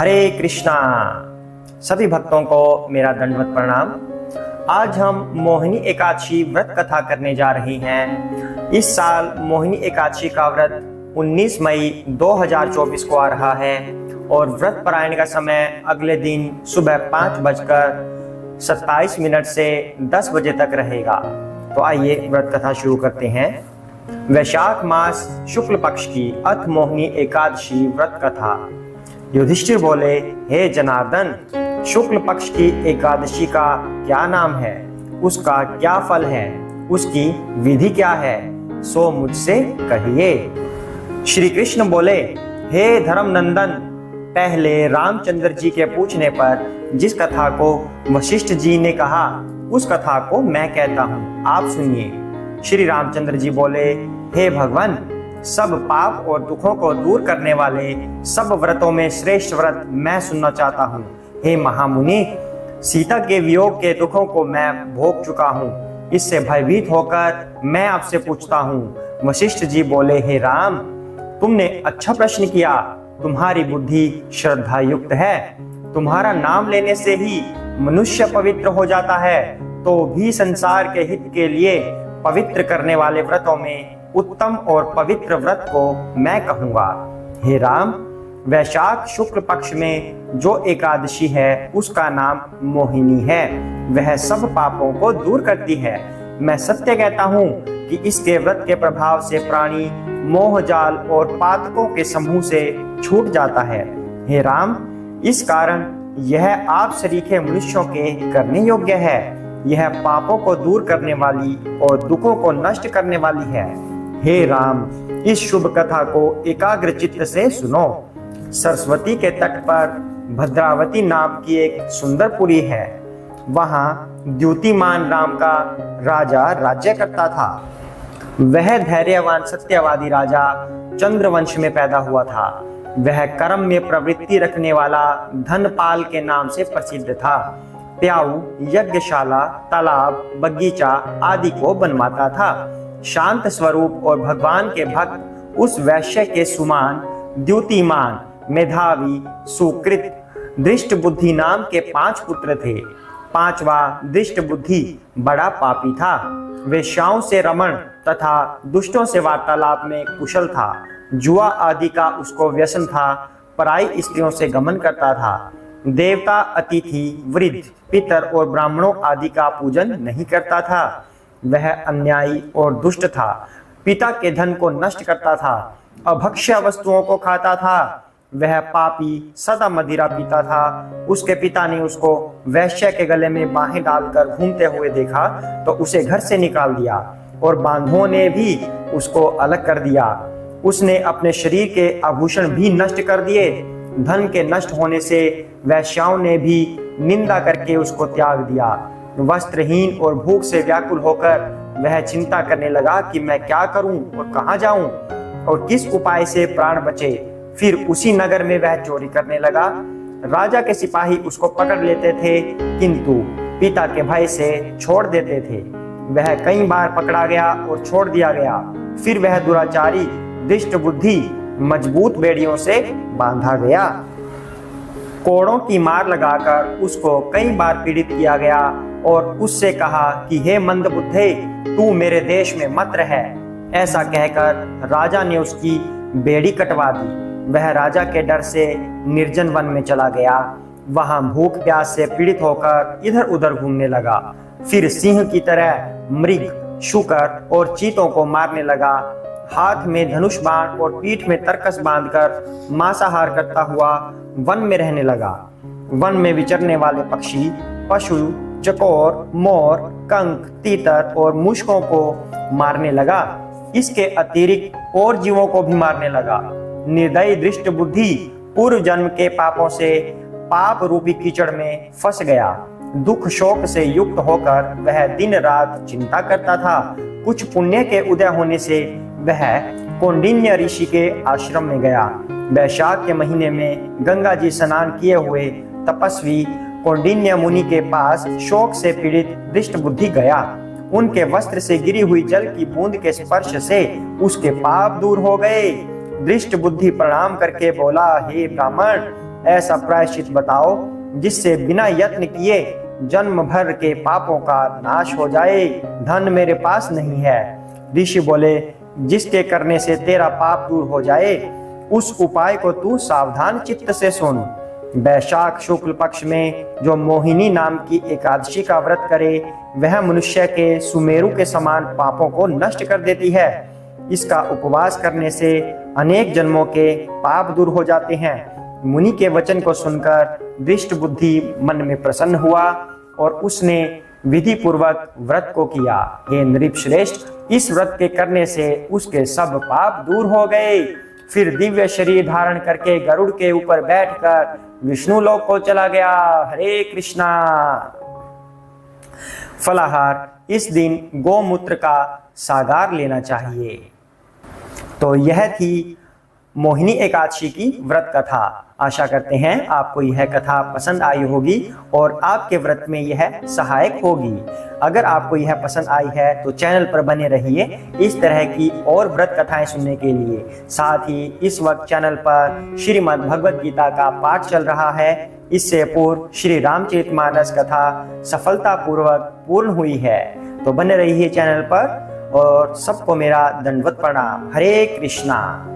हरे कृष्णा। सभी भक्तों को मेरा दंडवत प्रणाम। आज हम मोहिनी एकादशी व्रत कथा करने जा रहे हैं। इस साल मोहिनी एकादशी का व्रत 19 मई 2024 को आ रहा है और व्रत पारायण का समय अगले दिन सुबह 5:27 से 10 बजे तक रहेगा। तो आइए व्रत कथा शुरू करते हैं। वैशाख मास शुक्ल पक्ष की अथ मोहिनी एकादशी व्रत कथा। युधिष्ठिर बोले, हे जनार्दन, शुक्ल पक्ष की एकादशी का क्या नाम है, उसका क्या फल है, उसकी विधि क्या है, सो मुझसे कहिए। श्री कृष्ण बोले, हे धर्मनंदन, पहले रामचंद्र जी के पूछने पर जिस कथा को वशिष्ठ जी ने कहा उस कथा को मैं कहता हूँ, आप सुनिए। श्री रामचंद्र जी बोले, हे भगवान, सब पाप और दुखों को दूर करने वाले सब व्रतों में श्रेष्ठ व्रत मैं सुनना चाहता हूँ। हे महामुनि, सीता के वियोग के दुखों को मैं भोग चुका हूँ, इससे भयभीत होकर मैं आपसे पूछता हूँ। वशिष्ठ जी बोले, हे राम, तुमने अच्छा प्रश्न किया। तुम्हारी बुद्धि श्रद्धा युक्त है। तुम्हारा नाम लेने से ही मनुष्य पवित्र हो जाता है, तो भी संसार के हित के लिए पवित्र करने वाले व्रतों में उत्तम और पवित्र व्रत को मैं कहूंगा। हे राम, वैशाख शुक्ल पक्ष में जो एकादशी है उसका नाम मोहिनी है। वह सब पापों को दूर करती है। मैं सत्य कहता हूँ कि इसके व्रत के प्रभाव से प्राणी मोह जाल और पातकों के समूह से छूट जाता है। हे राम, इस कारण यह आप सरीखे मनुष्यों के करने योग्य है। यह पापों को दूर करने वाली और दुखों को नष्ट करने वाली है। हे राम, इस शुभ कथा को एकाग्र चित्त से सुनो। सरस्वती के तट पर भद्रावती नाम की एक सुंदर पुरी है। वहाँ द्युतिमान राम का राजा राज्य करता था। वह धैर्यवान सत्यवादी राजा चंद्रवंश में पैदा हुआ था। वह कर्म में प्रवृत्ति रखने वाला धनपाल के नाम से प्रसिद्ध था। प्याऊ, यज्ञशाला, तालाब, बगीचा आदि को बनवाता था। शांत स्वरूप और भगवान के भक्त उस वैश्य के सुमान, द्युतिमान, मेधावी, सुकृत, दृष्ट बुद्धि नाम के 5 पुत्र थे। 5वां दृष्ट बुद्धि बड़ा पापी था। वेश्याओं से रमण तथा दुष्टों से वार्तालाप में कुशल था। जुआ आदि का उसको व्यसन था। पराई स्त्रियों से गमन करता था। देवता, अतिथि, वृद्ध, पितर और ब्राह्मणों आदि का पूजन नहीं करता था। वह अन्यायी और दुष्ट था। पिता के धन को नष्ट करता था। अभक्ष्य वस्तुओं को खाता था। वह पापी सदा मदिरा पीता था। उसके पिता ने उसको वैश्य के गले में बाहें डालकर घूमते हुए देखा तो उसे घर से निकाल दिया और बांधुओं ने भी उसको अलग कर दिया। उसने अपने शरीर के आभूषण भी नष्ट कर दिए। धन के नष्ट होने से वैश्याओं ने भी निंदा करके उसको त्याग दिया। वस्त्रहीन और भूख से व्याकुल होकर वह चिंता करने लगा कि मैं क्या करूं और कहां जाऊं और किस उपाय से प्राण बचे। फिर उसी नगर में वह चोरी करने लगा। राजा के सिपाही उसको पकड़ लेते थे, किंतु पिता के भय से छोड़ देते थे। वह कई बार पकड़ा गया और छोड़ दिया गया। फिर वह दुराचारी दुष्ट बुद्धि मजबूत बेड़ियों से बांधा गया। कोड़ों की मार लगाकर उसको कई बार पीड़ित किया गया और उससे कहा कि हे मंद बुद्धे, तू मेरे देश में मत रह। ऐसा कहकर राजा ने उसकी बेड़ी कटवा दी। वह राजा के डर से निर्जन वन में चला गया। वहां भूख प्यास से पीड़ित होकर इधर उधर घूमने लगा। फिर सिंह की तरह मृग, शुकर और चीतों को मारने लगा। हाथ में धनुष बाण और पीठ में तरकस बांधकर मांसाहार करता हुआ वन में रहने लगा। वन में विचरने वाले पक्षी, पशु, चकोर, मोर, कंक, तीतर और मूषकों को मारने लगा। इसके अतिरिक्त और जीवों को भी मारने लगा। निर्दयी दृष्ट बुद्धि पूर्व जन्म के पापों से पाप रूपी कीचड़ में फंस गया। दुख शोक से युक्त होकर वह दिन रात चिंता करता था। कुछ पुण्य के उदय होने से वह कौंडिन्य ऋषि के आश्रम में गया। वैशाख के महीने में गंगा जी स्नान किए हुए तपस्वी कौंडिन्य मुनि के पास शोक से पीड़ित दृष्ट बुद्धि गया। उनके वस्त्र से गिरी हुई जल की बूंद के स्पर्श से उसके पाप दूर हो गए। दृष्ट बुद्धि प्रणाम करके बोला, हे ब्राह्मण, ऐसा प्रायश्चित बताओ जिससे बिना यत्न किए जन्म भर के पापों का नाश हो जाए। धन मेरे पास नहीं है। ऋषि बोले, जिसके करने से तेरा पाप दूर हो जाए उस उपाय को तू सावधान चित्त से सुन। वैशाख शुक्ल पक्ष में जो मोहिनी नाम की एकादशी का व्रत करे वह मनुष्य के सुमेरु के समान पापों को नष्ट कर देती है। इसका उपवास करने से अनेक जन्मों के पाप दूर हो जाते हैं। मुनि के वचन को सुनकर दृष्ट बुद्धि मन में प्रसन्न हुआ और उसने विधि पूर्वक व्रत को किया। हे नृप श्रेष्ठ, इस व्रत के करने से उसके सब पाप दूर हो गए। फिर दिव्य शरीर धारण करके गरुड़ के ऊपर बैठकर विष्णु लोक को चला गया। हरे कृष्णा। फलाहार, इस दिन गौमूत्र का सागार लेना चाहिए। तो यह थी मोहिनी एकादशी की व्रत कथा। आशा करते हैं आपको यह कथा पसंद आई होगी और आपके व्रत में यह सहायक होगी। अगर आपको यह पसंद आई है तो चैनल पर बने रहिए इस तरह की और व्रत कथाएं सुनने के लिए। साथ ही इस वक्त चैनल पर श्रीमद् भगवद गीता का पाठ चल रहा है। इससे पूर्व श्री रामचरितमानस कथा सफलतापूर्वक पूर्ण हुई है। तो बने रहिए चैनल पर और सबको मेरा दंडवत प्रणाम। हरे कृष्णा।